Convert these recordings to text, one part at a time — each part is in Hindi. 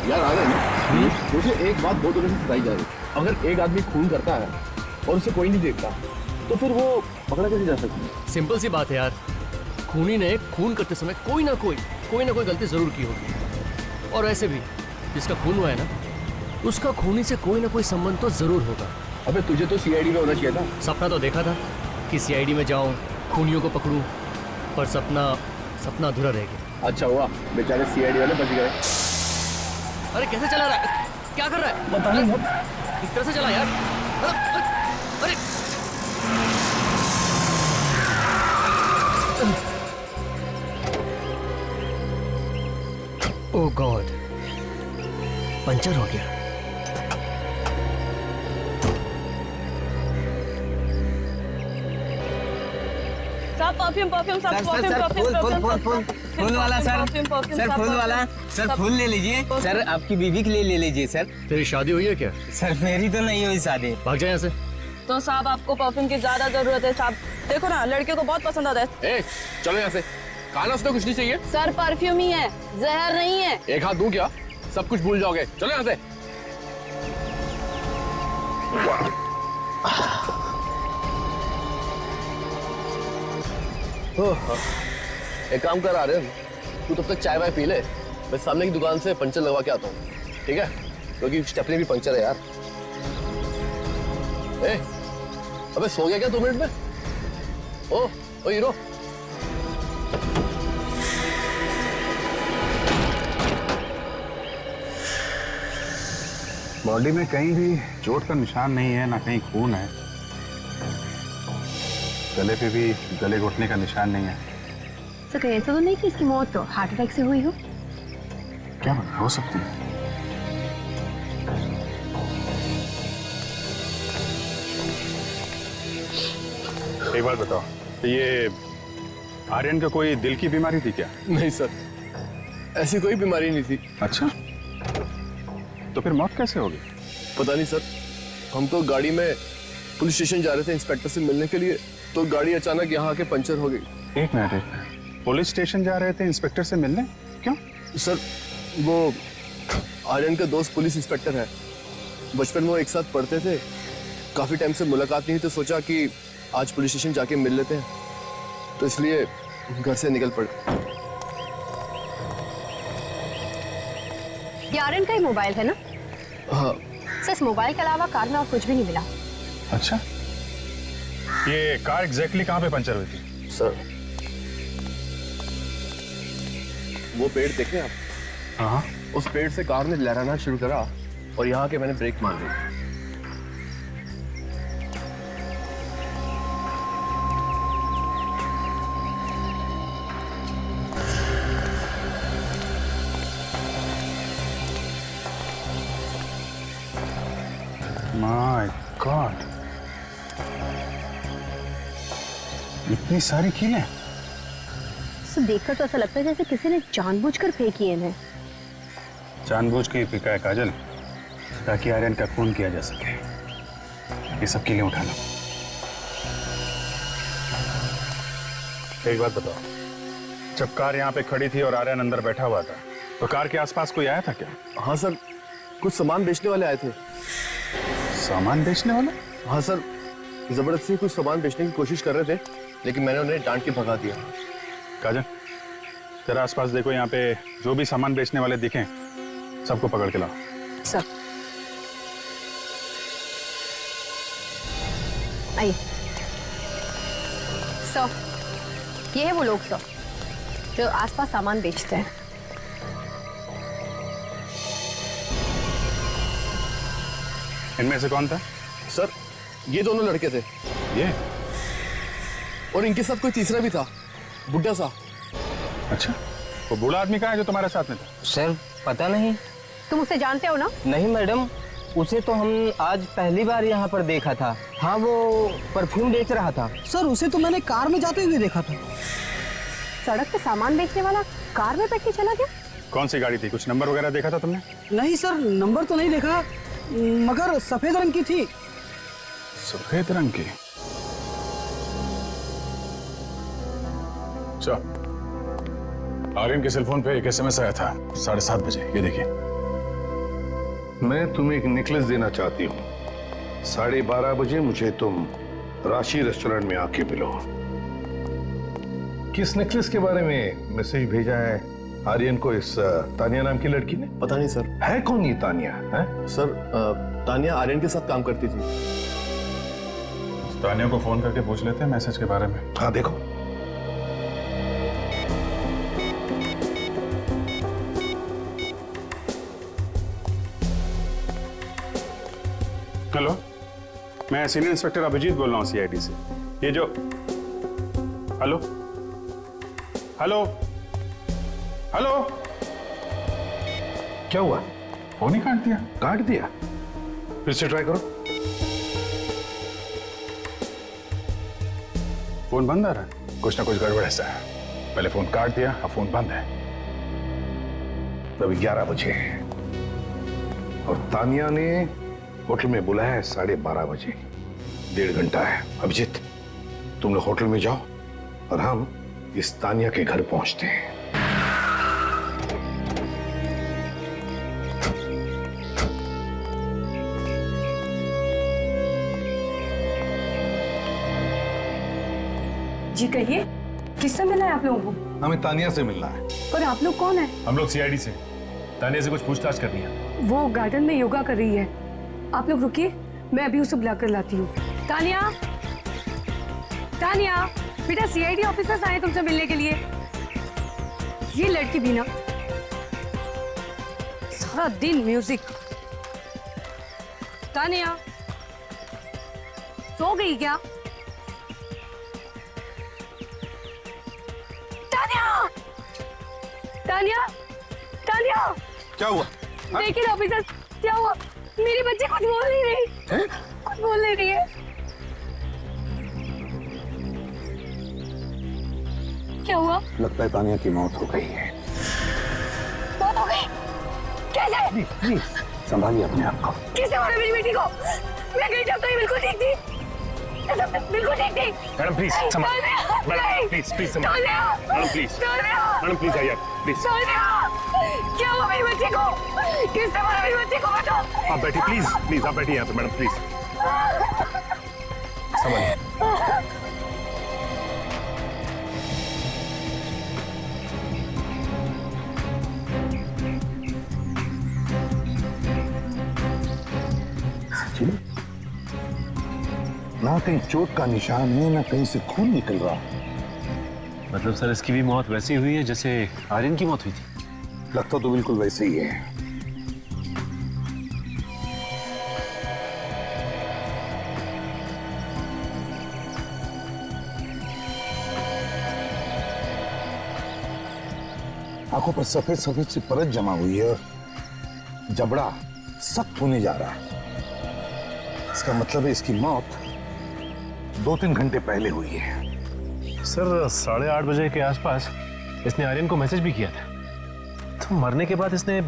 यार आनंद, मुझे एक बात बहुत दिनों से बताई जा रही है। अगर एक आदमी खून करता है और उसे कोई नहीं देखता तो फिर वो पकड़ा कैसे जा सकती है? सिंपल सी बात है यार, खूनी ने खून करते समय कोई ना कोई गलती जरूर की होगी। और ऐसे भी जिसका खून हुआ है ना, उसका खूनी से कोई ना कोई संबंध तो जरूर होगा। अबे तुझे तो सीआईडी में होना चाहिए था। सपना तो देखा था कि सीआईडी में जाऊं, खूनियों को पकड़ूं, पर सपना अधूरा रह गया। अच्छा हुआ बेचारे सीआईडी वाले बच गए। अरे कैसे चला रहा है? क्या कर रहा है? पता नहीं। इस तरह से चला यार। अरे ओह गॉड, पंचर हो गया। फूल वाला सर, फूल वाला सर, फूल ले लीजिए सर, आपकी बीवी के लिए ले लीजिए सर। तेरी शादी हुई है क्या? सर मेरी तो नहीं हुई शादी। भाग जाए यहाँ से। तो साहब आपको परफ्यूम की ज्यादा जरूरत है साहब, देखो ना लड़के को बहुत पसंद आता है। ए, चलो यहाँ से। खाना उसने कुछ नहीं चाहिए। सर परफ्यूम ही है, जहर नहीं है। एक हाथ दूं क्या? सब कुछ भूल जाओगे। चलो यहाँ से। एक काम कर, आ रहे तू तब तक चाय वाय पी ले, मैं सामने की दुकान से पंचर लगवा के आता हूँ, ठीक है? क्योंकि स्टेपनी भी पंचर है यार। ए, अबे सो गया क्या 2 मिनट में? ओ हीरो, बॉडी में कहीं भी चोट का निशान नहीं है, ना कहीं खून है। गले पे भी गले घुटने का निशान नहीं है। तो कहीं ऐसा तो नहीं कि इसकी मौत तो हार्ट अटैक से हुई हो? क्या पता, हो सकती है। एक बात बताओ, ये आर्यन का कोई दिल की बीमारी थी क्या? नहीं सर, ऐसी कोई बीमारी नहीं थी। अच्छा, तो फिर मौत कैसे होगी? पता नहीं सर, हम तो गाड़ी में पुलिस स्टेशन जा रहे थे इंस्पेक्टर से मिलने के लिए, तो गाड़ी अचानक यहाँ आके पंचर हो गई। एक मिनट, पुलिस स्टेशन जा रहे थे इंस्पेक्टर से मिलने? क्यों? सर वो आर्यन का दोस्त पुलिस इंस्पेक्टर है, बचपन में वो एक साथ पढ़ते थे, काफी टाइम से मुलाकात नहीं, तो सोचा कि आज पुलिस स्टेशन जाके मिल लेते हैं, तो इसलिए घर से निकल पड़े। ये आर्यन का ही मोबाइल है ना? हाँ सर, इस मोबाइल के अलावा कार में और कुछ भी नहीं मिला। अच्छा, ये कार एग्जैक्टली कहाँ पे पंचर हुई थी? सर, वो पेड़ देखे आप? हाँ, उस पेड़ से कार ने लहराना शुरू करा और यहाँ के मैंने ब्रेक मार दी। माय गॉड, इतनी सारी कीलें। सर देखकर तो ऐसा लगता है जैसे किसी ने जानबूझकर फेंकी है इन्हें। जानबूझ के फेंका है काजल, ताकि आर्यन का खून किया जा सके। ये सब कीलें उठा लो। एक बात बताओ, जब कार यहाँ पे खड़ी थी और आर्यन अंदर बैठा हुआ था, तो कार के आसपास कोई आया था क्या? हाँ सर, कुछ सामान बेचने वाले आए थे। सामान बेचने वाला? हाँ सर, जबरदस्ती कुछ सामान बेचने की कोशिश कर रहे थे, लेकिन मैंने उन्हें डांट के भगा दिया। काजल, जरा आसपास देखो, यहाँ पे जो भी सामान बेचने वाले दिखें सबको पकड़ के लाओ। सर आइए। सर, ये है वो लोग सर जो आसपास सामान बेचते हैं। इनमें से कौन था? सर, ये दोनों लड़के थे, ये? और इनके साथ कोई तीसरा भी था, बुड्ढा सा। अच्छा, वो बूढ़ा आदमी कहाँ है जो तुम्हारे साथ में था? सर पता नहीं। तुम उसे जानते हो ना? नहीं मैडम, उसे तो हम आज पहली बार यहाँ पर देखा था। हाँ, वो परफ्यूम बेच रहा था। सर उसे तो मैंने कार में जाते हुए देखा था। सड़क पे सामान बेचने वाला कार में बैठ के चला गया? कौन सी गाड़ी थी? कुछ नंबर वगैरह देखा था तुमने? नहीं सर, नंबर तो नहीं देखा, मगर सफेद रंग की थी। सफेद रंग की? आर्यन के सेलफोन पे एक एसएमएस आया था 7:30 बजे, ये देखिए। मैं तुम्हें एक नेकलेस देना चाहती हूँ। 12:30 बजे मुझे तुम राशि रेस्टोरेंट में आके मिलो। किस नेकलेस के बारे में मैसेज भेजा है आर्यन को इस तानिया नाम की लड़की ने? पता नहीं सर। है कौन ये तानिया? है सर तानिया आर्यन के साथ काम करती थी। तानिया को फोन करके पूछ लेते हैं मैसेज के बारे में। हाँ देखो। हेलो, मैं सीनियर इंस्पेक्टर अभिजीत बोल रहा हूँ सीआईडी से। ये जो हेलो हेलो हेलो, क्या हुआ? फोन ही काट दिया। काट दिया? फिर से ट्राई करो। फोन बंद आ रहा है। कुछ ना कुछ गड़बड़ ऐसा है। पहले फोन काट दिया, अब फोन बंद है। अभी 11 बजे और तानिया ने होटल में बुलाया है 12:30 बजे। 1.5 घंटा है। अभिजीत, तुम लोग होटल में जाओ और हम इस तानिया के घर पहुंचते हैं। जी कहिए, किससे मिलना है आप लोगों को? हमें तानिया से मिलना है। और आप लोग कौन है? हम लोग सीआईडी से। तानिया से कुछ पूछताछ करनी है। वो गार्डन में योगा कर रही है। आप लोग रुकिए, मैं अभी उसे बुला कर लाती हूँ। तानिया, तानिया, बेटा सीआईडी ऑफिसर्स आए तुमसे मिलने के लिए। ये लड़की भी ना सारा दिन म्यूजिक। तानिया, सो गई क्या? तानिया, तानिया, तानिया, क्या हुआ? देखिए ना ऑफिसर, क्या हुआ? मेरी बच्ची कुछ बोल नहीं रही। कुछ बोल नहीं रही है। क्या हुआ? लगता है तानिया की मौत हो गई है। मौत हो गई? कैसे? प्लीज संभालिए अपने आप को। किसने मारा मेरी बेटी को? मैं गई जब तो ये बिल्कुल ठीक थी। बिल्कुल ठीक थी। Madam please madam please madam please madam please आइए प्लीज। क्या हुआ मेरी बच्ची को? किसने मारा मेरी बच्ची को? बताओ। आप बैठिए प्लीज आप बैठिए यहाँ पे मैडम प्लीज। संभालिए। ना कहीं चोट का निशान है, ना कहीं से खून निकल रहा। मतलब सर इसकी भी मौत वैसी हुई है जैसे आर्यन की मौत हुई थी? लगता तो बिल्कुल वैसे ही है। आंखों पर सफेद सफेद सी परत जमा हुई है और जबड़ा सख्त होने जा रहा है। इसका मतलब है इसकी मौत 2-3 घंटे पहले हुई है। सर 8:30 बजे के आसपास इसने आर्यन को मैसेज भी किया था, तो मरने के बाद इसने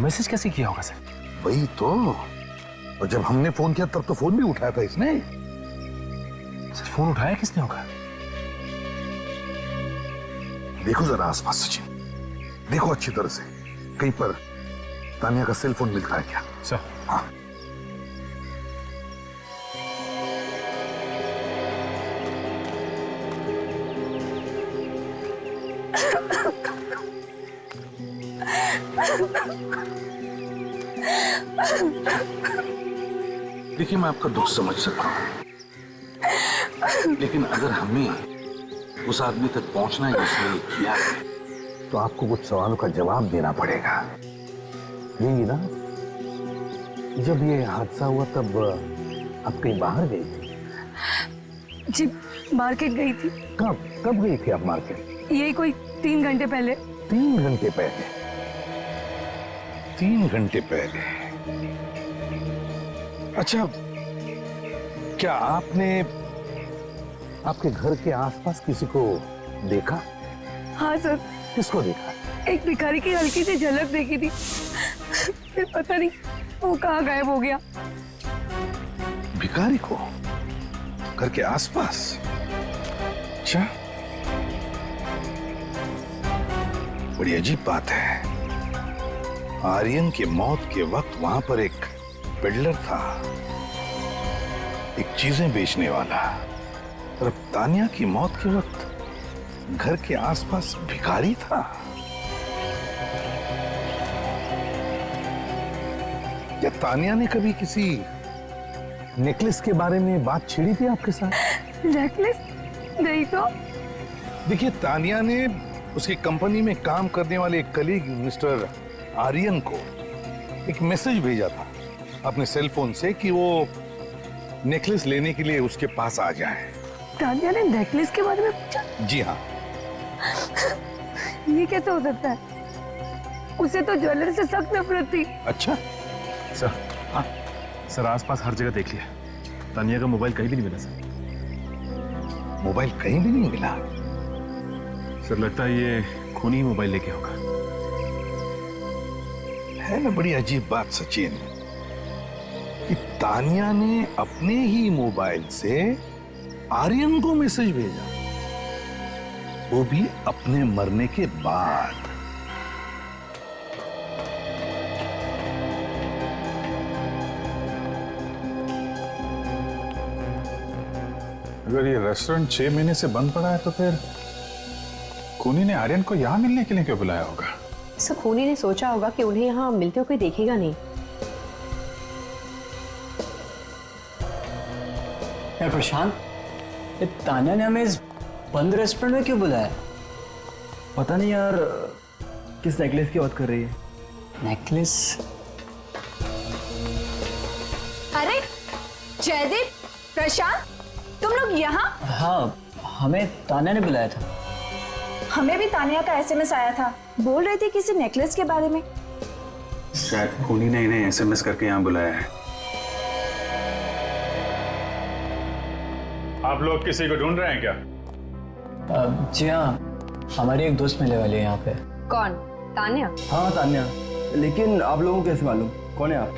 मैसेज कैसे किया होगा सर? वही तो। और जब हमने फोन किया तब तो फोन भी उठाया था इसने। सर फोन उठाया किसने होगा? देखो जरा आसपास सचिन, देखो अच्छी तरह से, कहीं पर तानिया का सेल फोन मिलता है क्या? सर हाँ। देखिए मैं आपका दुख समझ सकता हूं, लेकिन अगर हमें उस आदमी तक पहुंचना है जिसने ये किया है, तो आपको कुछ सवालों का जवाब देना पड़ेगा। यही ना, जब ये हादसा हुआ तब आप कहीं बाहर गई थी? जी मार्केट गई थी। कब गई थी आप मार्केट? यही कोई 3 घंटे पहले। 3 घंटे पहले? 3 घंटे पहले। अच्छा, क्या आपने आपके घर के आसपास किसी को देखा? हाँ सर। किसको देखा? एक भिखारी की हल्की सी झलक देखी थी, फिर पता नहीं वो कहाँ गायब हो गया। भिखारी को घर के आसपास? अच्छा, बड़ी अजीब बात है। आर्यन की मौत के वक्त वहां पर एक पेडलर था, एक चीजें बेचने वाला, और अब तानिया की मौत के वक्त घर के आसपास भिखारी था। क्या तानिया ने कभी किसी नेकलेस के बारे में बात छेड़ी थी आपके साथ? नेकलेस? नहीं तो। देखिए, तानिया ने उसकी कंपनी में काम करने वाले एक कलीग मिस्टर आर्यन को एक मैसेज भेजा था अपने सेल फोन से कि वो नेकलेस लेने के लिए उसके पास आ जाए। तानिया ने नेकलेस के बारे में पूछा? जी हाँ। ये कैसे हो सकता है? उसे तो ज्वेलरी से सख्त नफरत थी। अच्छा सर, हाँ सर, आसपास हर जगह देख लिया, तानिया का मोबाइल कहीं भी नहीं मिला सर। मोबाइल कहीं भी नहीं मिला? सर लगता है ये खूनी ही मोबाइल लेके होगा। है ना बड़ी अजीब बात सचिन, कि तानिया ने अपने ही मोबाइल से आर्यन को मैसेज भेजा, वो भी अपने मरने के बाद। अगर ये रेस्टोरेंट 6 महीने से बंद पड़ा है तो फिर खूनी ने आर्यन को यहाँ मिलने के लिए क्यों बुलाया होगा? सर खूनी ने सोचा होगा कि उन्हें यहाँ मिलते हुए कोई देखेगा नहीं। यार प्रशांत, ये तानिया ने हमें इस बंद रेस्टोरेंट में क्यों बुलाया? पता नहीं यार, किस नेकलेस की बात कर रही है? नेकलेस? अरे जयदीप, प्रशांत, तुम लोग यहाँ? हाँ, हमें तानिया ने बुलाया था। हमें भी तानिया का एसएमएस आया था, बोल रही थी किसी नेकलेस के बारे में। शायद खूनी ने इन्हें एसएमएस करके यहाँ बुलाया है। आप लोग किसी को ढूंढ रहे हैं क्या? जी हाँ, हमारी एक दोस्त मिलने वाली है यहाँ पे। कौन? तानिया? हाँ तानिया, लेकिन आप लोगों को कैसे मालूम? कौन है आप?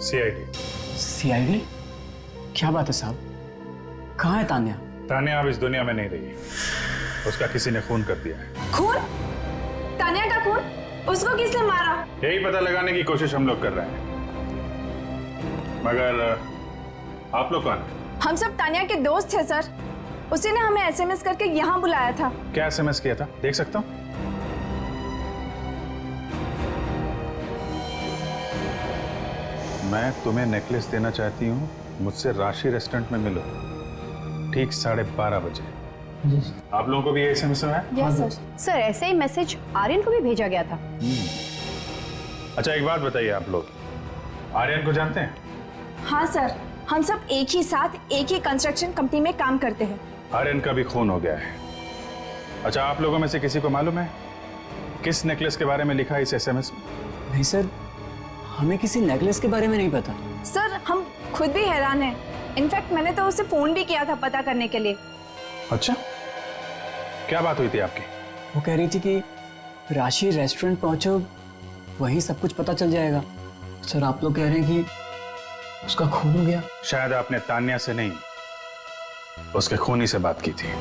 सीआईडी। सीआईडी? क्या बात है साहब, कहाँ है तानिया? तानिया अब इस दुनिया में नहीं रही, उसका किसी ने खून कर दिया है। खून? तानिया का खून? उसको किसने मारा? यही पता लगाने की कोशिश हम लोग कर रहे हैं। मगर आप लोग कौन हैं? हम सब तानिया के दोस्त हैं सर। उसी ने हमें एसएमएस करके यहाँ बुलाया था। क्या एसएमएस किया था, देख सकता हूँ? मैं तुम्हें नेकलेस देना चाहती हूँ, मुझसे राशि रेस्टोरेंट में मिलो ठीक 12:30 बजे। आप लोगों को भी ये एसएमएस आया? Yes sir. सर ऐसे ही मैसेज आर्यन को भी भेजा गया था। अच्छा एक बात बताइए, आप लोग आर्यन को जानते हैं? हाँ सर, हम सब एक ही साथ एक ही कंस्ट्रक्शन कंपनी में काम करते हैं। आर्यन का भी खून हो गया है। अच्छा आप लोगों में से किसी को मालूम है किस नेकलेस के बारे में लिखा है इस एसएमएस में? नहीं सर, हमें किसी नेकलेस के बारे में नहीं पता। सर हम खुद भी हैरान हैं। इनफैक्ट मैंने तो उसे फोन भी किया था पता करने के लिए। अच्छा क्या बात हुई थी आपकी? वो कह रही थी कि राशि रेस्टोरेंट पहुंचो, वहीं सब कुछ पता चल जाएगा। सर आप लोग कह रहे हैं कि उसका खून हो गया? शायद आपने तानिया से नहीं, उसके खूनी से बात की थी।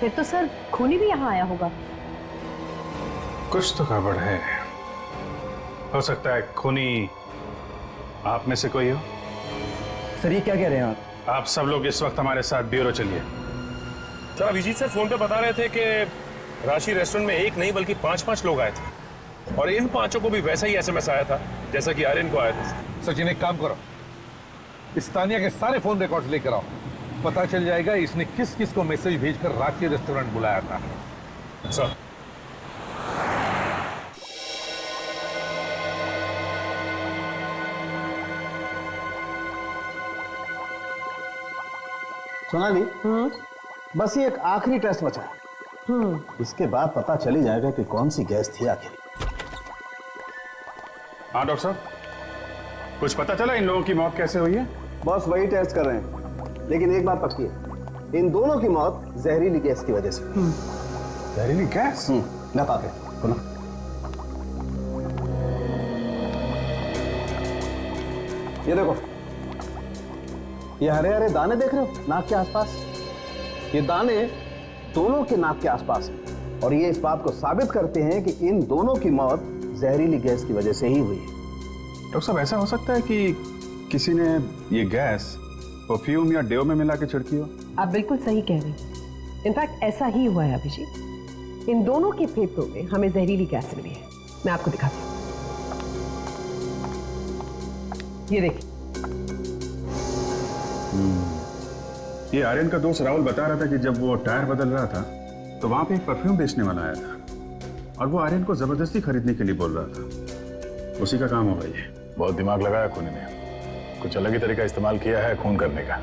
फिर तो सर खूनी भी यहाँ आया होगा। कुछ तो गड़बड़ है। हो सकता है खूनी आप में से कोई हो। सर ये क्या कह रहे हैं आप? आप सब लोग इस वक्त हमारे साथ ब्यूरो चलिए। सर अभिजीत सर फोन पे बता रहे थे कि राशि रेस्टोरेंट में एक नहीं बल्कि 5-5 लोग आए थे, और इन 5 को भी वैसा ही एसएमएस आया था जैसा कि आर्यन को आया था। सचिन एक काम करो, इस तानिया के सारे फोन रिकॉर्ड्स लेकर आओ, पता चल जाएगा इसने किस किस को मैसेज भेजकर राशि रेस्टोरेंट बुलाया था। सर सोनाली, बस ये एक आखिरी टेस्ट बचा है। इसके बाद पता चली जाएगा कि कौन सी गैस थी आखिर। हाँ डॉक्टर साहब, कुछ पता चला इन लोगों की मौत कैसे हुई है? बस वही टेस्ट कर रहे हैं, लेकिन एक बात पक्की है, इन दोनों की मौत जहरीली गैस की वजह से। जहरीली गैस? ना पाके बोलो। ये देखो, ये हरे हरे दाने देख रहे हो नाक के आसपास? ये दाने दोनों के नाक के आसपास हैं, और ये इस बात को साबित करते हैं कि इन दोनों की मौत जहरीली गैस की वजह से ही हुई है। डॉक्टर साहब, ऐसा हो सकता है कि किसी ने ये गैस परफ्यूम या डेओ में मिला के छिड़की हो? आप बिल्कुल सही कह रहे हैं। इनफैक्ट ऐसा ही हुआ है अभिजीत। इन दोनों के फेफड़ों में हमें जहरीली गैस मिली है। मैं आपको दिखाती हूँ, ये देखिए। ये आर्यन का दोस्त राहुल बता रहा था कि जब वो टायर बदल रहा था तो वहां पे एक परफ्यूम बेचने वाला आया था और वो आर्यन को जबरदस्ती खरीदने के लिए बोल रहा था। उसी का काम होगा ये। बहुत दिमाग लगाया खूनी ने, कुछ अलग ही तरीका इस्तेमाल किया है खून करने का।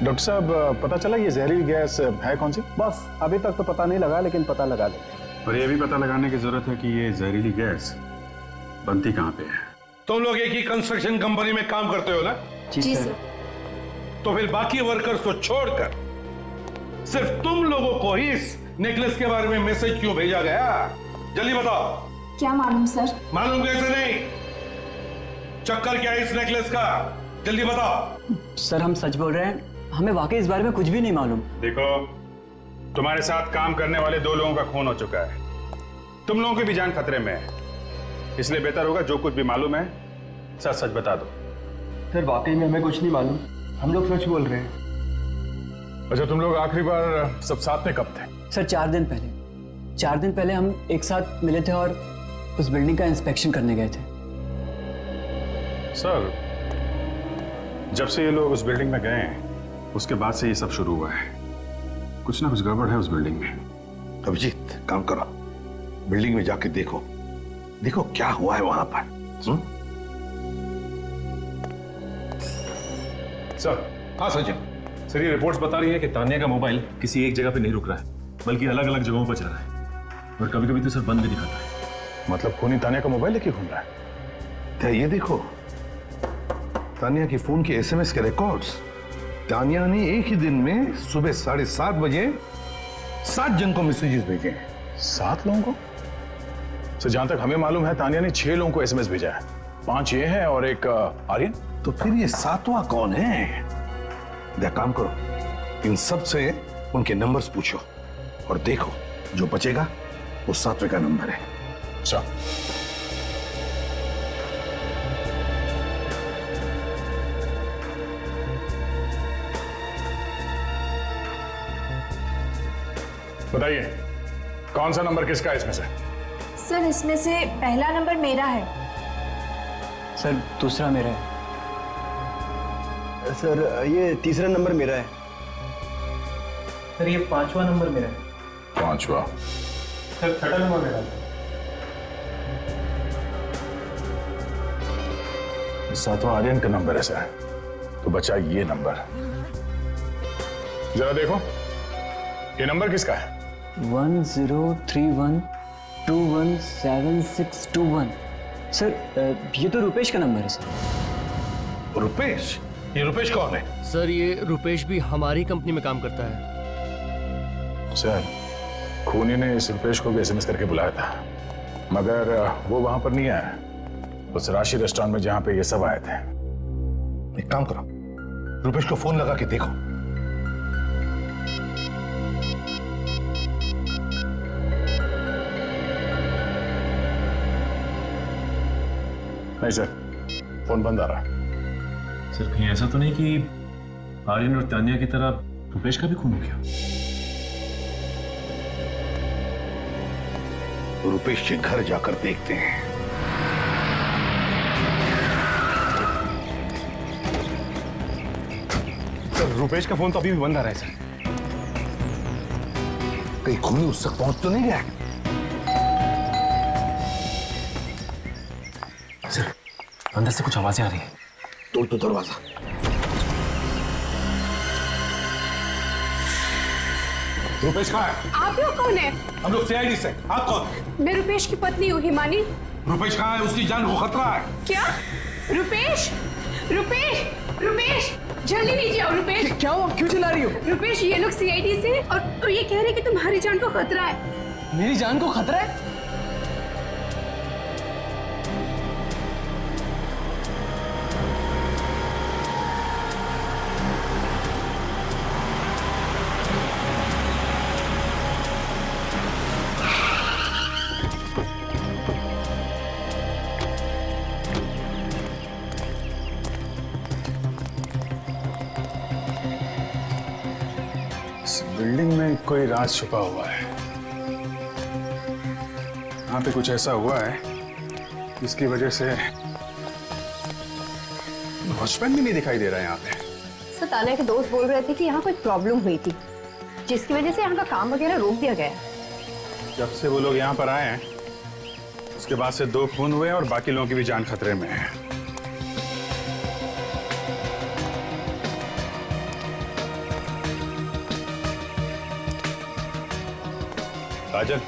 डॉक्टर साहब, पता चला ये जहरीली गैस है कौन सी? बस अभी तक तो पता नहीं लगा, लेकिन पता लगा लेंगे। और ये भी पता लगाने की जरूरत है कि ये जहरीली गैस बनती कहाँ पे है। तुम लोग एक ही कंस्ट्रक्शन कंपनी में काम करते हो ना? जी सर। तो फिर बाकी वर्कर्स को छोड़कर सिर्फ तुम लोगों को ही इस नेकलेस के बारे में मैसेज क्यों भेजा गया? जल्दी बताओ। क्या मालूम सर? मालूम कैसे नहीं? चक्कर क्या है इस नेकलेस का? जल्दी बताओ। सर हम सच बोल रहे हैं, हमें वाकई इस बारे में कुछ भी नहीं मालूम। देखो, तुम्हारे साथ काम करने वाले 2 लोगों का खून हो चुका है। तुम लोगों की भी जान खतरे में है, इसलिए बेहतर होगा जो कुछ भी मालूम है सच सच बता दो। सर वाकई में हमें कुछ नहीं मालूम, हम लोग सच बोल रहे हैं। अच्छा, तुम लोग आखिरी बार सब साथ में कब थे? सर 4 दिन पहले। 4 दिन पहले हम एक साथ मिले थे और उस बिल्डिंग का इंस्पेक्शन करने गए थे। सर, जब से ये लोग उस बिल्डिंग में गए हैं उसके बाद से ये सब शुरू हुआ है। कुछ ना कुछ गड़बड़ है उस बिल्डिंग में। अभिजीत, काम करो, बिल्डिंग में जाके देखो, देखो क्या हुआ है वहां पर। सर। हाँ सचिन सर, ये रिपोर्ट्स बता रही है कि तान्या का मोबाइल किसी एक जगह पे नहीं रुक रहा है, बल्कि अलग अलग जगहों पर जा रहा है और कभी कभी तो सर बंद भी दिखाता है। मतलब खूनी तान्या का मोबाइल लेके घूम रहा है? क्या ये देखो, तान्या की फोन के एसएमएस के रिकॉर्ड्स। तान्या ने एक ही दिन में सुबह 7:30 बजे 7 जन को मैसेजेस भेजे हैं। 7 लोगों को? सर जहां तक हमें मालूम है तान्या ने 6 लोगों को एसएमएस भेजा है। 5 ये हैं और एक आर्यन। तो फिर ये 7वां कौन है? देख, काम करो, इन सब से उनके नंबर्स पूछो और देखो जो बचेगा वो 7वें का नंबर है। अच्छा। बताइए कौन सा नंबर किसका है इसमें से? सर इसमें से पहला नंबर मेरा है। सर दूसरा मेरा है। सर ये तीसरा नंबर मेरा है। सर ये 5वां नंबर मेरा है। 5वां? सर 6वां नंबर मेरा है। 7वां आर्यन का नंबर है सर। तो बचा ये नंबर। जरा देखो ये नंबर किसका है? 1031217621। सर ये तो रुपेश का नंबर है सर। रुपेश? ये रुपेश कौन है? सर ये रुपेश भी हमारी कंपनी में काम करता है। सर खूनी ने इस रुपेश को भी एसएमएस करके बुलाया था, मगर वो वहां पर नहीं आया, उस राशि रेस्टोरेंट में जहां पे ये सब आए थे। एक काम करो, रुपेश को फोन लगा के देखो। नहीं सर, फोन बंद आ रहा। सर कहीं ऐसा तो नहीं कि आर्यन और तान्या की तरह रुपेश का भी खून हो गया? रुपेश के घर जाकर देखते हैं। सर रुपेश का फोन तो अभी भी बंद आ रहा है सर। कहीं खूनी उस तक पहुंच तो नहीं गया? सर अंदर से कुछ आवाजें आ रही हैं। तोड़ दो दरवाजा। रुपेश कहाँ है? आप लोग कौन है? हम लोग सीआईडी से। आप कौन? मैं रुपेश की पत्नी हूँ हिमानी। रुपेश कहाँ है? उसकी जान को खतरा है। क्या? रुपेश? रुपेश? रुपेश जल्दी नीचे आओ। रुपेश क्या हुआ? क्यों चिल्ला रही हो? रुपेश ये लोग सीआईडी से और ये कह रहे हैं कि तुम्हारी जान को खतरा है। मेरी जान को खतरा है? इस बिल्डिंग में कोई राज छुपा हुआ है। यहाँ पे कुछ ऐसा हुआ है जिसकी वजह से वॉचमैन भी नहीं दिखाई दे रहा है यहाँ पे। सर तानिया के दोस्त बोल रहे थे कि यहाँ कोई प्रॉब्लम हुई थी जिसकी वजह से यहाँ का काम वगैरह रोक दिया गया है। जब से वो लोग यहाँ पर आए हैं उसके बाद से 2 खून हुए और बाकी लोगों की भी जान खतरे में है। काजल,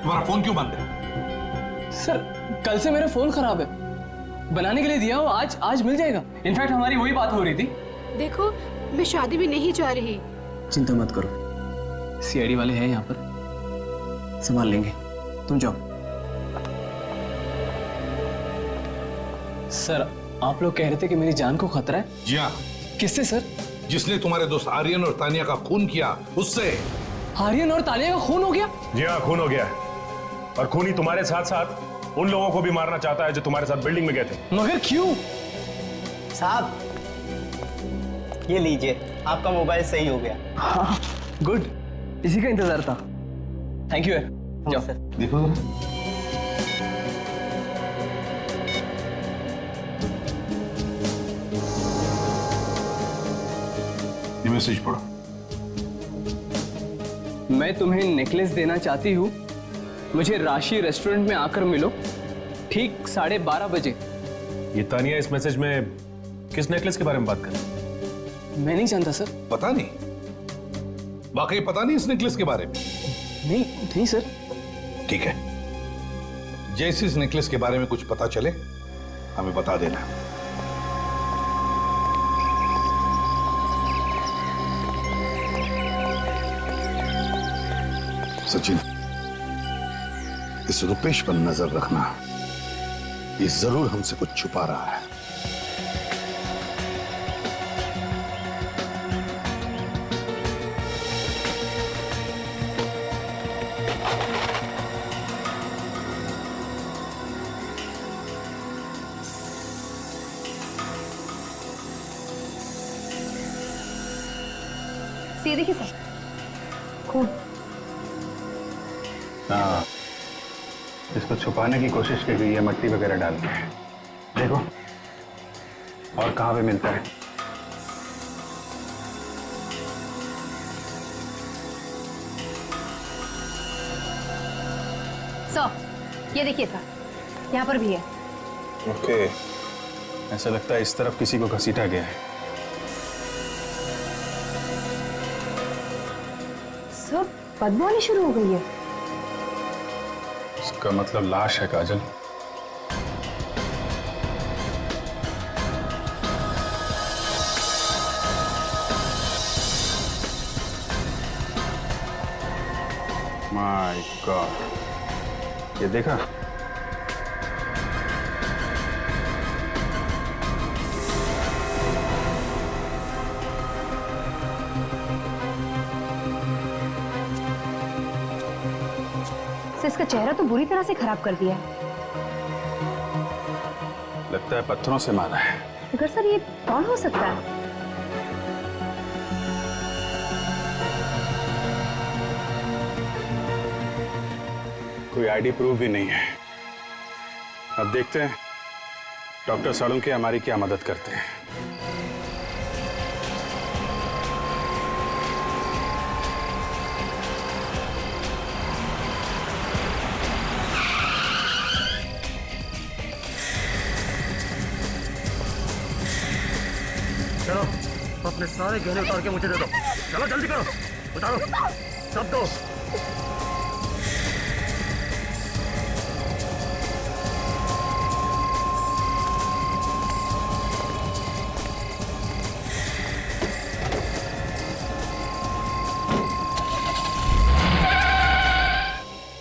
तुम्हारा फोन क्यों बंद है? सर कल से मेरा फोन खराब है, बनाने के लिए दिया हो, आज मिल जाएगा। इनफैक्ट हमारी वही बात हो रही थी। देखो मैं शादी भी नहीं चाह रही। चिंता मत करो, सीआईडी वाले हैं यहाँ पर, संभाल लेंगे, तुम जाओ। सर आप लोग कह रहे थे कि मेरी जान को खतरा है। जी हाँ। किससे सर? जिसने तुम्हारे दोस्त आर्यन और तानिया का खून किया उससे। आर्यन और तानिया का खून हो गया? जी हाँ, खून हो गया है। और खूनी तुम्हारे साथ साथ उन लोगों को भी मारना चाहता है जो तुम्हारे साथ बिल्डिंग में गए थे। मगर क्यों? साहब ये लीजिए, आपका मोबाइल सही हो गया। हाँ गुड, इसी का इंतजार था। Thank you. जाओ सर। देखो ये मैसेज पढ़ो। मैं तुम्हें नेकलेस देना चाहती हूँ, मुझे राशि रेस्टोरेंट में आकर मिलो ठीक 12:30 बजे। ये तानिया इस मैसेज में किस नेकलेस के बारे में बात कर रही है? मैं नहीं जानता सर। पता नहीं, वाकई पता नहीं इस नेकलेस के बारे में? नहीं सर। ठीक है, जैसे इस नेकलेस के बारे में कुछ पता चले हमें बता देना। सचिन, इस रुपेश पर नजर रखना, ये जरूर हमसे कुछ छुपा रहा है। ये देखिए सर, खून। हाँ, इसको छुपाने की कोशिश की गई है मट्टी वगैरह डाल के। देखो और कहाँ पे मिलता है। सर ये देखिए सर, यहाँ पर भी है। ओके, ऐसा लगता है इस तरफ किसी को घसीटा गया है। सर बदबू आनी शुरू हो गई है। इसका मतलब लाश है काजल। माय गॉड, ये देखा? इसका चेहरा तो बुरी तरह से खराब कर दिया है। लगता है पत्थरों से मारा है। मगर सर ये कौन हो सकता है? कोई आईडी प्रूफ भी नहीं है। अब देखते हैं डॉक्टर सालुंके हमारी क्या मदद करते हैं। चलो अपने सारे गहने उतार के मुझे दे दो। चलो जल्दी करो, उतारो सब दो।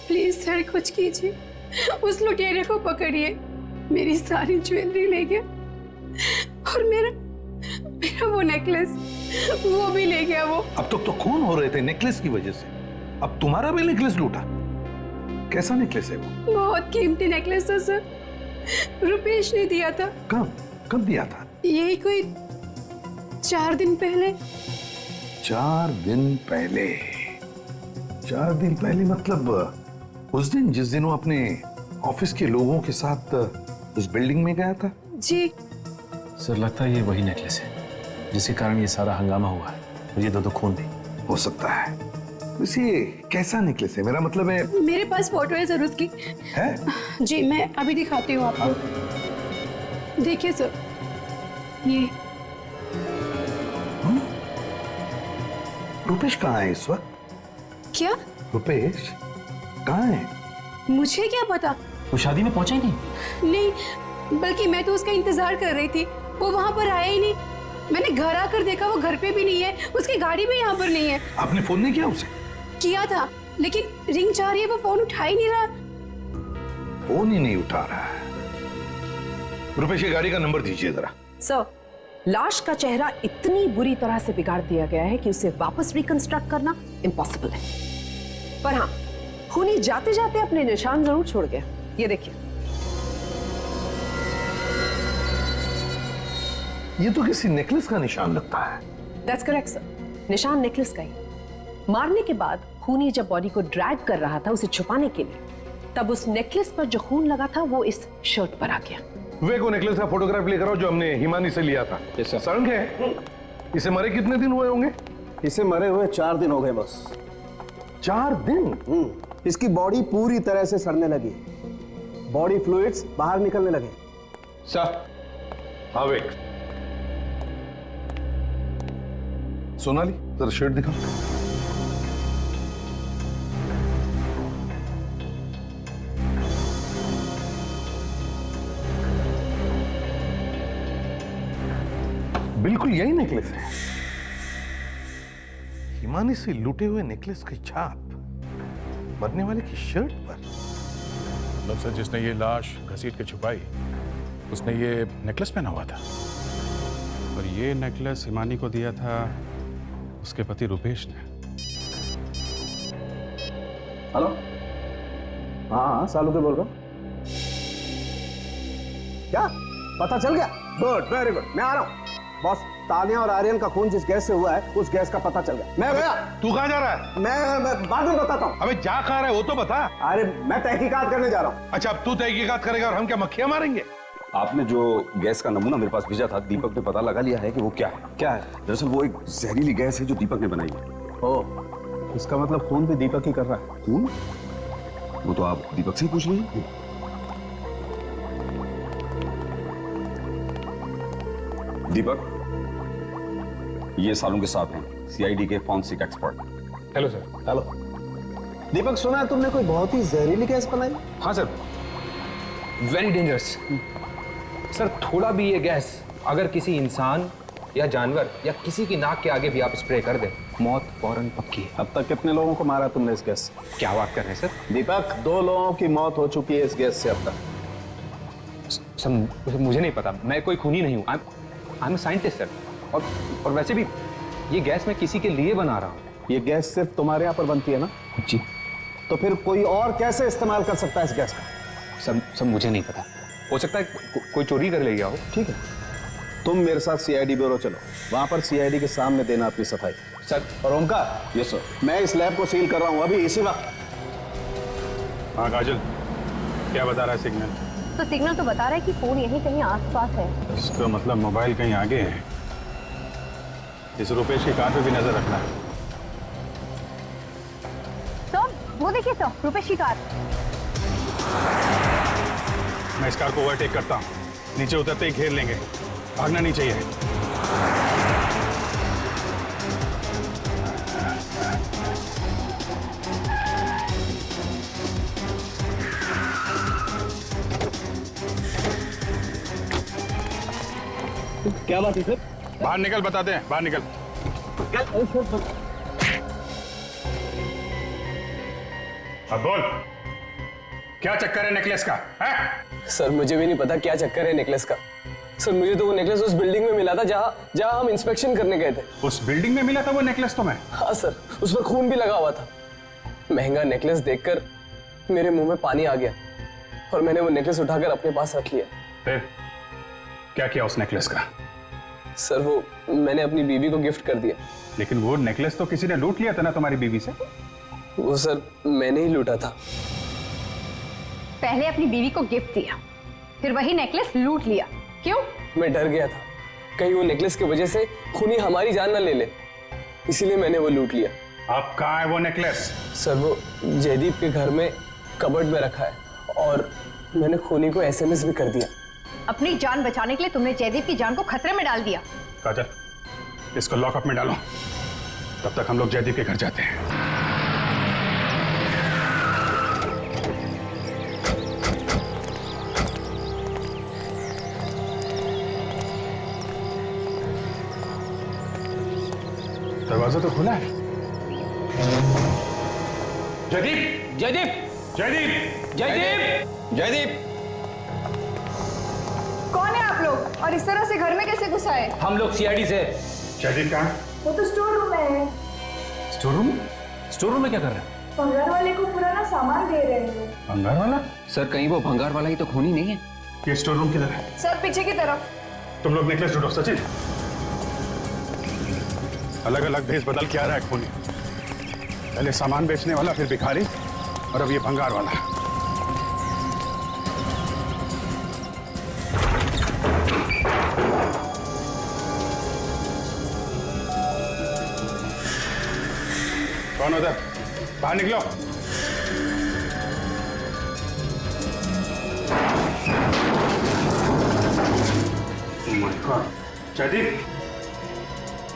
प्लीज सर कुछ कीजिए, उस लुटेरे को पकड़िए। मेरी सारी ज्वेलरी ले गया और मेरा वो नेकलेस वो भी ले गया। वो अब तक तो खून हो रहे थे नेकलेस की वजह से, अब तुम्हारा भी नेकलेस लूटा। कैसा नेकलेस है वो? बहुत कीमती नेकलेस था सर, रुपेश ने दिया था। कब दिया था? यही कोई 4 दिन पहले। 4 दिन पहले? 4 दिन पहले मतलब उस दिन जिस दिन वो अपने ऑफिस के लोगों के साथ उस बिल्डिंग में गया था? जी सर, लगता है ये वही नेकलेस है जिसके कारण ये सारा हंगामा हुआ है और ये दो खून भी हो सकता है। वैसे ये कैसा नेकलेस है? मेरा मतलब है मेरे पास फोटो है सर उसकी। है? जी मैं अभी दिखाती हूँ आपको। देखिए सर, ये रुपेश कहाँ है इस वक्त? क्या? रुपेश कहाँ है? मुझे क्या पता। वो शादी में पहुंचा ही नहीं? नहीं, बल्कि मैं तो उसका इंतजार कर रही थी। वो वहां पर आया ही नहीं। मैंने घर आकर देखा वो घर पे भी नहीं है, उसकी गाड़ी भी यहाँ पर नहीं है। आपने फोन नहीं किया उसे? किया था, लेकिन रिंग जा रही है, वो फोन उठा ही नहीं रहा। फोन ही नहीं उठा रहा है। रुपेश की गाड़ी का नंबर दीजिए जरा। सर, लाश का चेहरा इतनी बुरी तरह से बिगाड़ दिया गया है कि उसे वापस रिकंस्ट्रक्ट करना इम्पॉसिबल है। पर हाँ, खूनी जाते जाते अपने निशान जरूर छोड़ गया। ये देखिए, ये तो किसी नेकलेस का निशान लगता है। दैट्स करेक्ट सर, निशान नेकलेस का ही। मारने के बाद खूनी जब बॉडी को ड्रैग कर रहा था उसे छुपाने के लिए, तब उस नेकलेस पर जो खून लगा था वो इस शर्ट पर आ गया। वे को नेकलेस का फोटोग्राफ लेकर आओ जो हमने हिमानी से लिया था। संग है। इसे मरे कितने दिन हुए होंगे? इसे मरे हुए 4 दिन हो गए बस। 4 दिन? इसकी बॉडी पूरी तरह से सड़ने लगी, बॉडी फ्लूइड्स बाहर निकलने लगे। सर, आवेग। सोनाली, जरा शर्ट दिखा। बिल्कुल यही नेकलेस है। हिमानी से लूटे हुए नेकलेस की छाप मरने वाले की शर्ट पर। मतलब सर, जिसने ये लाश घसीट के छुपाई उसने ये नेकलेस पहना हुआ था, और ये नेकलेस हिमानी को दिया था उसके पति रुपेश ने। हेलो, हाँ सालू के बोल रहा हूँ। क्या पता चल गया? गुड, वेरी गुड, मैं आ रहा हूँ। बॉस, तानिया और आर्यन का खून जिस गैस से हुआ है उस गैस का पता चल गया। मैं गया। तू कहाँ जा रहा है? मैं बाद में बताता हूँ। अबे जा कहाँ रहा है वो तो बता। अरे मैं तहकीकात करने जा रहा हूँ। अच्छा, अब तू तहकीकात करेगा और हम क्या मक्खियां मारेंगे? आपने जो गैस का नमूना मेरे पास भेजा था, दीपक ने पता लगा लिया है कि वो क्या है। क्या है? दरअसल वो एक जहरीली गैस है जो दीपक ने बनाई है। ओह, इसका मतलब खून भी दीपक ही कर रहा है। खून? वो तो आप दीपक से ही पूछ लीजिए। दीपक, ये सालों के साथ हैं, सीआईडी के forensic expert. Hello sir. Hello Deepak, सुना है तुमने कोई बहुत ही जहरीली गैस बनाई? हाँ सर, वेरी डेंजरस। सर, थोड़ा भी ये गैस अगर किसी इंसान या जानवर या किसी की नाक के आगे भी आप स्प्रे कर दें, मौत फौरन पक्की है। अब तक कितने लोगों को मारा तुमने इस गैस से? क्या बात कर रहे हैं सर? दीपक, 2 लोगों की मौत हो चुकी है इस गैस से अब तक। सर, मुझे नहीं पता, मैं कोई खूनी नहीं हूँ। I am scientist sir. और वैसे भी ये गैस मैं किसी के लिए बना रहा हूँ। ये गैस सिर्फ तुम्हारे यहाँ पर बनती है ना? जी। तो फिर कोई और कैसे इस्तेमाल कर सकता है इस गैस का? सर मुझे नहीं पता, हो सकता है कोई चोरी कर ले गया हो। ठीक है, तुम मेरे साथ सीआईडी ब्यूरो चलो, वहां पर सीआईडी के सामने देना अपनी सफाई। सर। और ओमकार, यस सर, मैं इस लैब को सील कर रहा हूँ अभी इसी वक्त। हाँ काजल, क्या बता रहा है सिग्नल? तो सिग्नल तो बता रहा है कि फोन यहीं कहीं आसपास है। इसका मतलब मोबाइल कहीं आगे है। इस रुपेश की कार पे भी नजर रखना है। तो वो देखिए तो रुपेश की कार। मैं इस कार को ओवरटेक करता हूँ, नीचे उतरते ही घेर लेंगे, भागना नहीं चाहिए। क्या बात है सर? बाहर निकल, बताते हैं, बाहर निकल। अब बोल, क्या चक्कर है नेकलेस का? है? सर मुझे भी नहीं पता क्या चक्कर है नेकलेस का। सर मुझे तो वो नेकलेस उस बिल्डिंग में मिला था जहाँ हम इंस्पेक्शन करने गए थे। उस बिल्डिंग में मिला था वो नेकलेस तुम्हें? हाँ सर, उस पर खून भी लगा हुआ था। महंगा नेकलेस देखकर मेरे मुंह में पानी आ गया। और मैंने वो नेकलेस उठाकर अपने पास रख लिया। फिर क्या किया उस नेकलेस का? सर वो मैंने अपनी बीवी को गिफ्ट कर दिया। लेकिन वो नेकलेस तो किसी ने लूट लिया था ना तुम्हारी बीवी से। वो सर मैंने ही लूटा था। पहले अपनी बीवी को गिफ्ट दिया, फिर वही नेकलेस लूट लिया। क्यों? मैं डर गया था कहीं वो नेकलेस की वजह से खूनी हमारी जान ना ले ले, इसीलिए मैंने वो लूट लिया। अब कहाँ है वो नेकलेस? सर वो जयदीप के घर में कबर्ड में रखा है, और मैंने खूनी को एसएमएस भी कर दिया। अपनी जान बचाने के लिए तुमने जयदीप की जान को खतरे में डाल दिया। काजल, इसको लॉकअप में डालो, तब तक हम लोग जयदीप के घर जाते हैं। दरवाजा तो खुला है। जयदीप, जयदीप, जयदीप, जयदीप, जयदीप। कौन है आप लोग और इस तरह से घर में कैसे घुस आए? हम लोग सीआईडी से। जयदीप कहाँ? वो तो स्टोर रूम में है। Store room? स्टोर रूम में क्या कर रहे हैं? भंगार वाले को पुराना सामान दे रहे हैं। भंगार वाला? सर कहीं वो भंगार वाला ही तो खूनी नहीं है? ये स्टोर रूम किधर है? सर पीछे की तरफ। तुम लोग नेकलेस ढूंढो। सचिन, अलग अलग भेष बदल के आ रहा है खूनी। पहले सामान बेचने वाला, फिर भिखारी, और अब ये भंगार वाला। कौन उधर? बाहर निकलो। Oh my God! Jaideep,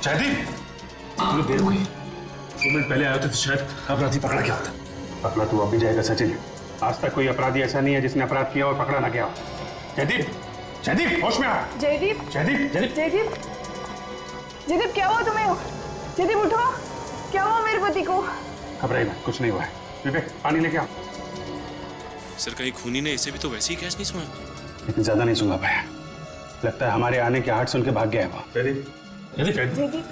Jaideep, थोड़ी देर हुई। 2 मिनट पहले आए होते तो शायद अपराधी पकड़ा गया होता। पकड़ा तो वापिस जाएगा सचिन। आज तक कोई अपराधी ऐसा नहीं है जिसने अपराध किया और पकड़ा ना गया हो। जयदीप, जयदीप, होश में आ। जयदीप, जयदीप, जयदीप, जयदीप, जयदीप क्या हुआ तुम्हें? जयदीप उठो, क्या हुआ मेरे पति को? घबराइए मत, कुछ नहीं हुआ है। विवेक, पानी लेके आओ। सर कहीं खूनी ने इसे भी तो वैसे ही कैच नहीं सुना? लेकिन ज्यादा नहीं सुना पाया। लगता है हमारे आने के आहट सुन के भाग गया है वो। जयदीप, जयदीप, जयदीप,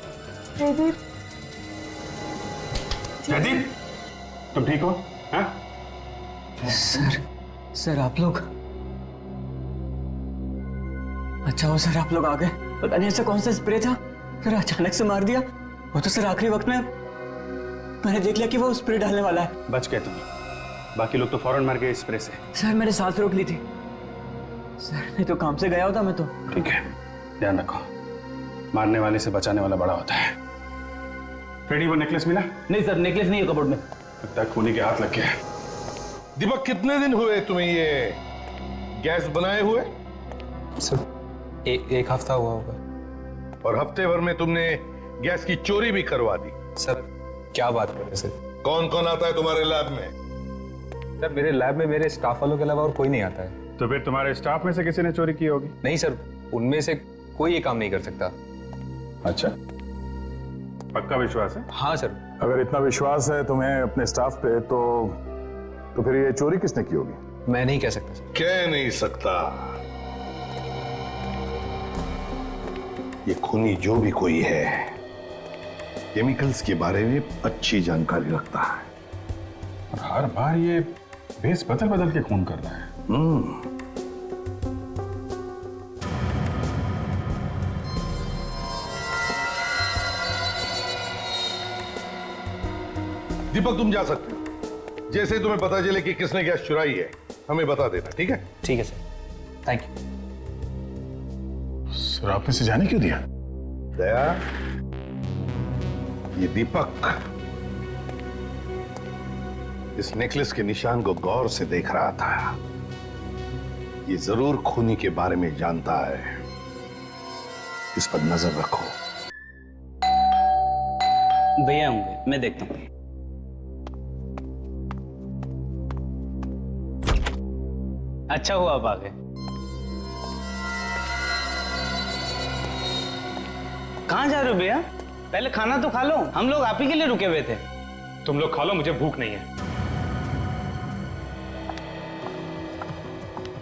जयदीप, जयदीप, तुम ठीक हो? हाँ? सर आप लोग, अच्छा हो सर आप लोग आ गए। पता नहीं ऐसा कौन सा स्प्रे था, सर अचानक से मार दिया। वो तो सर आखिरी वक्त में मैंने देख लिया कि वो स्प्रे डालने वाला है। बच गए तुम, बाकी लोग तो फौरन मर गए स्प्रे से। सर मैंने सांस रोक ली थी सर, नहीं तो काम से गया होता मैं तो। ठीक है, ध्यान रखो, मारने वाले से बचाने वाला बड़ा होता है। फ्रेडी, वो नेकलेस मिला? नहीं सर, नेकलेस नहीं है कबर्ड में। लगता है खूनी के हाथ लग गया। दीपक, कितने दिन हुए तुम्हें ये गैस बनाए हुए? सर एक हफ्ता हुआ होगा। और हफ्ते भर में तुमने गैस की चोरी भी करवा दी। सर क्या बात कर रहे हैं सर? कौन कौन आता है तुम्हारे लैब में? सर मेरे लैब में मेरे स्टाफ वालों के अलावा और कोई नहीं आता है। तो फिर तुम्हारे स्टाफ में से किसी ने चोरी की होगी? नहीं सर, उनमें से कोई ये काम नहीं कर सकता। अच्छा, पक्का विश्वास है? हाँ सर। अगर इतना विश्वास है तुम्हें अपने स्टाफ पे, तो फिर ये चोरी किसने की होगी? मैं नहीं कह सकता सर। कह नहीं सकता। ये खूनी जो भी कोई है, केमिकल्स के बारे में अच्छी जानकारी रखता है। और हर बार ये भेष बदल बदल के खून कर रहा है। दीपक, तुम जा सकते हो। जैसे तुम्हें पता चले कि किसने गैस चुराई है, हमें बता देना, ठीक है? ठीक है सर, थैंक यू। सर आपने से जाने क्यों दिया? दया, ये दीपक इस नेकलेस के निशान को गौर से देख रहा था। ये जरूर खूनी के बारे में जानता है, इस पर नजर रखो। भैया होंगे, मैं देखता हूँ। अच्छा हुआ आप आ गए। कहाँ जा रहे हो भैया? पहले खाना तो खा लो, हम लोग आप ही के लिए रुके हुए थे। तुम लोग खा लो, मुझे भूख नहीं है।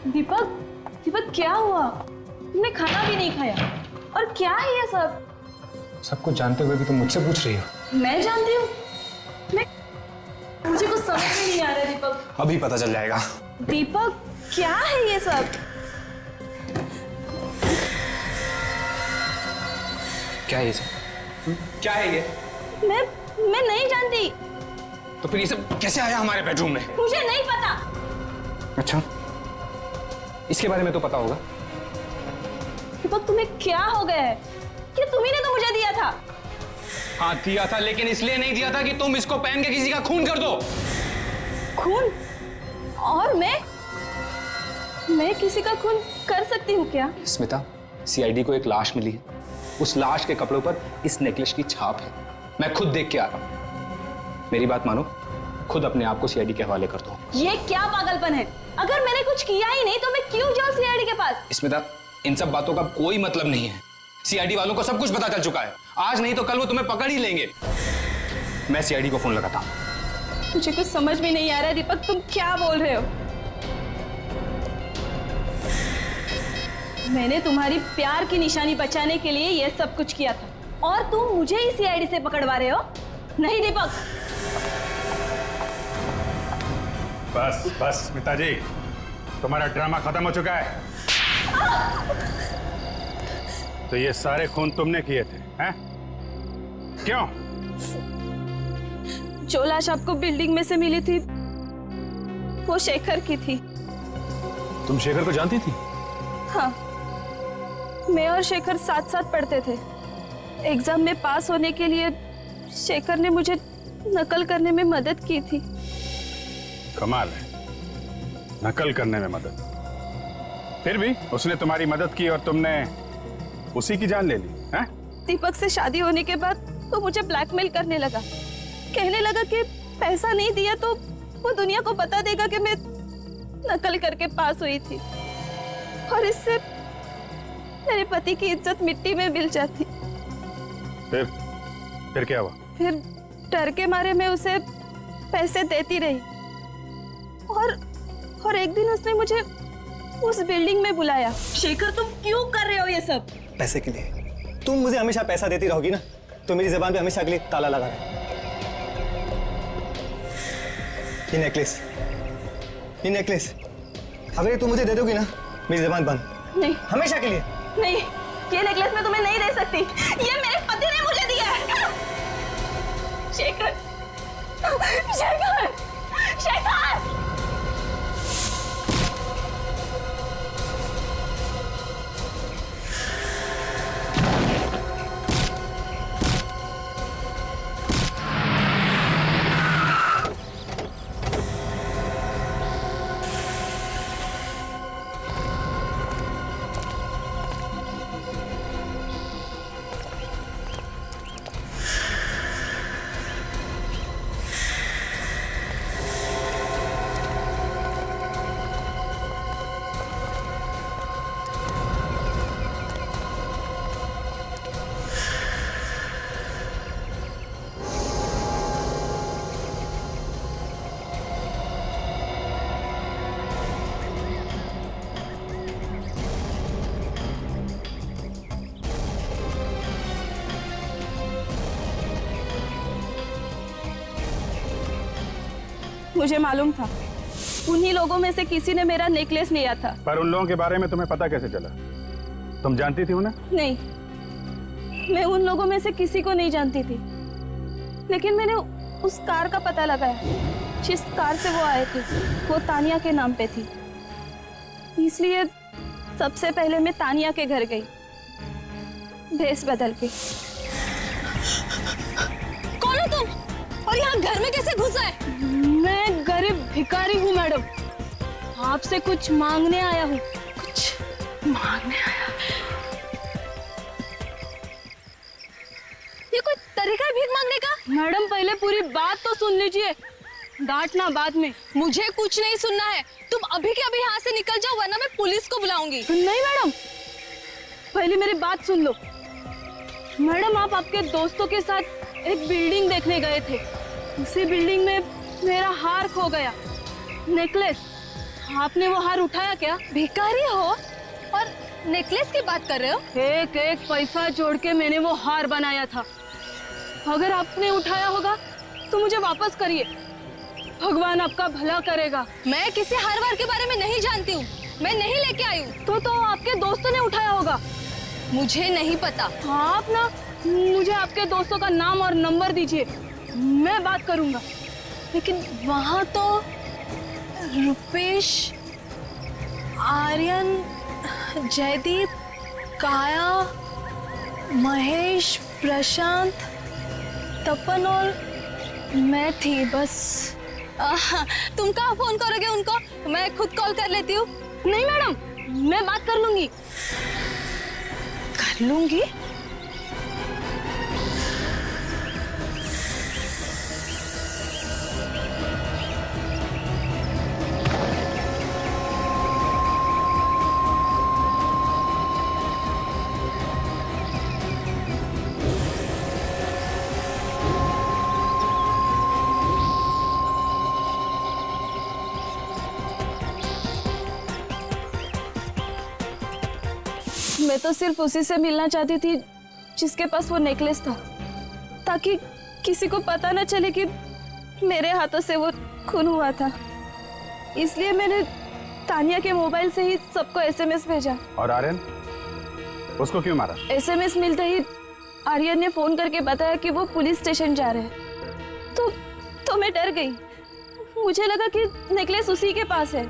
दीपक, दीपक क्या हुआ? तुमने खाना भी नहीं खाया, और क्या है ये सब? सब कुछ जानते हुए भी तुम मुझसे पूछ रही हो? मैं जानती हूँ, मुझे कुछ समझ में नहीं आ रहा दीपक। अभी पता चल जाएगा। दीपक, क्या है ये सब? क्या है ये सब? क्या है ये? मैं नहीं जानती। तो फिर ये सब कैसे आया हमारे बेडरूम में? मुझे नहीं पता। अच्छा, इसके बारे में तो पता होगा। दीपक, तुम्हें क्या हो गया है? कि तुम्ही ने तो मुझे दिया था। हाँ दिया था, लेकिन इसलिए नहीं दिया था कि तुम इसको पहन के किसी का खून कर दो। खून? और मैं किसी का खून कर सकती हूँ क्या? स्मिता, सीआईडी को एक लाश मिली है। उस लाश के कपड़ों पर इस नेकलेस की छाप है। मैं खुद देख के आ रहा हूं। मेरी बात मानो, खुद अपने आप को सीआईडी के हवाले कर दो। ये क्या पागलपन है? अगर मैंने कुछ किया ही नहीं तो मैं क्यों जाऊं सीआईडी के पास? स्मिता, इन सब बातों का कोई मतलब नहीं है। सीआईडी वालों को सब कुछ पता चल चुका है। आज नहीं तो कल वो तुम्हें पकड़ ही लेंगे। मैं सीआईडी को फोन लगाता हूं। मुझे कुछ समझ में नहीं आ रहा है दीपक, तुम क्या बोल रहे हो? मैंने तुम्हारी प्यार की निशानी बचाने के लिए यह सब कुछ किया था और तुम मुझे ही सीआईडी से पकड़वा रहे हो? नहीं दीपक। बस बस स्मिता जी, तुम्हारा ड्रामा खत्म हो चुका है। तो ये सारे खून तुमने किए थे, हैं? क्यों? जो लाश आपको बिल्डिंग में से मिली थी वो शेखर की थी। तुम शेखर को जानती थी? हाँ, मैं और शेखर साथ साथ पढ़ते थे। एग्जाम में पास होने के लिए शेखर ने मुझे नकल करने में मदद की थी। कमाल है, नकल करने में मदद। फिर भी उसने तुम्हारी मदद की और तुमने उसी की जान ले ली, हैं? दीपक से शादी होने के बाद वो मुझे ब्लैकमेल करने लगा। कहने लगा कि पैसा नहीं दिया तो वो दुनिया को बता देगा कि मैं नकल करके पास हुई थी और इससे मेरे पति की इज्जत मिट्टी में मिल जाती। फिर क्या हुआ? फिर डर के मारे मैं उसे पैसे देती रही और एक दिन उसने मुझे उस बिल्डिंग में बुलाया। शेखर, तुम क्यों कर रहे हो ये सब? पैसे के लिए? तुम मुझे हमेशा पैसा देती रहोगी ना, तो मेरी जबान पे हमेशा के लिए ताला लगा है। ये नेकलेस अगर ये तुम मुझे दे दोगी ना, मेरी जबान बंद। नहीं, हमेशा के लिए नहीं। ये नेकलेस मैं तुम्हें नहीं दे सकती। ये मेरे पति ने मुझे दिया है। शेखर, शेखर, शेखर! मुझे मालूम था उन्हीं लोगों में से किसी ने मेरा नेकलेस लिया था। पर उन लोगों के बारे में तुम्हें पता कैसे चला? तुम जानती थी उन्हें? नहीं, मैं उन लोगों में से किसी को नहीं जानती थी, लेकिन मैंने उस कार का पता लगाया। जिस कार से वो आए थे वो तानिया के नाम पे थी, इसलिए सबसे पहले मैं तानिया के घर गई भेस बदल के। कौन हो तुम और यहाँ घर में कैसे घुसा है? मैं गरीब भिखारी हूँ मैडम, आपसे कुछ मांगने आया हूँ। कुछ मांगने आया? ये कोई तरीका है भीख मांगने का? मैडम पहले पूरी बात तो सुन लीजिए, डांटना बाद में। मुझे कुछ नहीं सुनना है, तुम अभी के अभी यहाँ से निकल जाओ वरना मैं पुलिस को बुलाऊंगी। नहीं मैडम, पहले मेरी बात सुन लो। मैडम, आप आपके दोस्तों के साथ एक बिल्डिंग देखने गए थे। उसी बिल्डिंग में मेरा हार खो गया, नेकलेस। आपने वो हार उठाया क्या? भिखारी हो और नेकलेस की बात कर रहे हो? एक एक पैसा जोड़ के मैंने वो हार बनाया था। अगर आपने उठाया होगा तो मुझे वापस करिए, भगवान आपका भला करेगा। मैं किसी हर बार के बारे में नहीं जानती हूँ, मैं नहीं लेके आई हूँ। तो आपके दोस्तों ने उठाया होगा। मुझे नहीं पता। हाँ, आप ना मुझे आपके दोस्तों का नाम और नंबर दीजिए, मैं बात करूंगा। लेकिन वहां तो रुपेश, आर्यन, जयदीप, काया, महेश, प्रशांत, तपन और मैं थी बस। तुम कहाँ फोन करोगे उनको? मैं खुद कॉल कर लेती हूँ। नहीं मैडम, मैं बात कर लूंगी। कर लूंगी? मैं तो सिर्फ उसी से मिलना चाहती थी जिसके पास वो नेकलेस था, ताकि किसी को पता न चले कि मेरे हाथों से वो खून हुआ था। इसलिए मैंने तानिया के मोबाइल से ही सबको एसएमएस भेजा। और आर्यन, उसको क्यों मारा? एसएमएस मिलते ही आर्यन ने फोन करके बताया कि वो पुलिस स्टेशन जा रहे हैं। तो मैं डर गई। मुझे लगा कि नेकलेस उसी के पास है,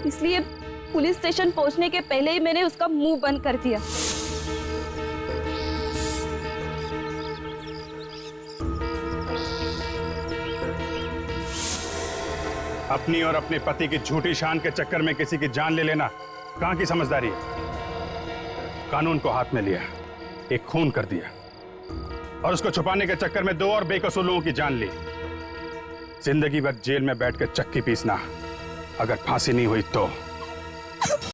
इसलिए पुलिस स्टेशन पहुंचने के पहले ही मैंने उसका मुंह बंद कर दिया। अपनी और अपने पति की झूठी शान के चक्कर में किसी की जान ले लेना कहां की समझदारी है? कानून को हाथ में लिया, एक खून कर दिया और उसको छुपाने के चक्कर में 2 और बेकसूर लोगों की जान ली। जिंदगी भर जेल में बैठकर चक्की पीसना, अगर फांसी नहीं हुई तो।